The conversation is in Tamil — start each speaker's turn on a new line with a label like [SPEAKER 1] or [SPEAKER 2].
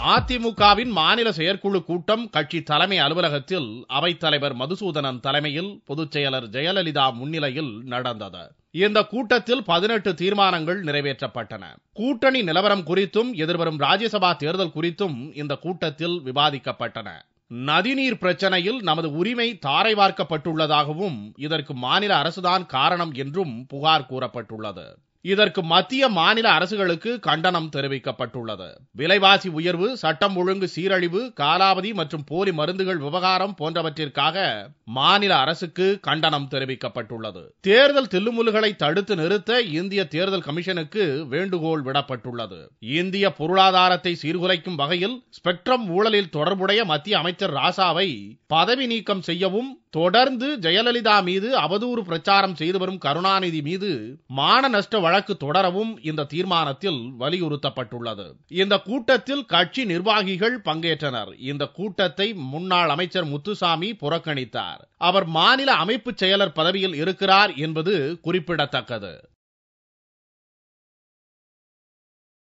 [SPEAKER 1] அதிமுகவின் மாநில செயற்குழு கூட்டம் கட்சி தலைமை அலுவலகத்தில் அவைத்தலைவர் மதுசூதனன் தலைமையில் பொதுச் செயலர் ஜெயலலிதா முன்னிலையில் நடந்தது. இந்த கூட்டத்தில் 18 தீர்மானங்கள் நிறைவேற்றப்பட்டன. கூட்டணி நிலவரம் குறித்தும் எதிர்வரும் ராஜ்யசபா தேர்தல் குறித்தும் இந்த கூட்டத்தில் விவாதிக்கப்பட்டன. நதிநீர் பிரச்சனையில் நமது உரிமை தாரை வார்க்கப்பட்டுள்ளதாகவும் இதற்கு மாநில அரசுதான் காரணம் என்றும் புகார் கூறப்பட்டுள்ளது. இதற்கு மத்திய மாநில அரசுகளுக்கு கண்டனம் தெரிவிக்கப்பட்டுள்ளது. விலைவாசி உயர்வு, சட்டம் ஒழுங்கு சீரழிவு, காலாவதி மற்றும் போலி மருந்துகள் விவகாரம் போன்றவற்றிற்காக மாநில அரசுக்கு கண்டனம் தெரிவிக்கப்பட்டுள்ளது. தேர்தல் தில்லுமுல்லுகளை தடுத்து நிறுத்த இந்திய தேர்தல் கமிஷனுக்கு வேண்டுகோள் விடப்பட்டுள்ளது. இந்திய பொருளாதாரத்தை சீர்குலைக்கும் வகையில் ஸ்பெக்ட்ரம் ஊழலில் தொடர்புடைய மத்திய அமைச்சர் ராசாவை பதவி நீக்கம் செய்யவும், தொடர்ந்து ஜெயலலிதா மீது அவதூறு பிரச்சாரம் செய்து வரும் கருணாநிதி மீது மான நஷ்ட வழக்கு தொடரவும் இந்த தீர்மானத்தில் வலியுறுத்தப்பட்டுள்ளது. இந்த கூட்டத்தில் கட்சி நிர்வாகிகள் பங்கேற்றனர். இந்த கூட்டத்தை முன்னாள் அமைச்சர் முத்துசாமி புறக்கணித்தார். அவர் மாநில அமைப்பு செயலர் பதவியில் இருக்கிறார் என்பது குறிப்பிடத்தக்கது.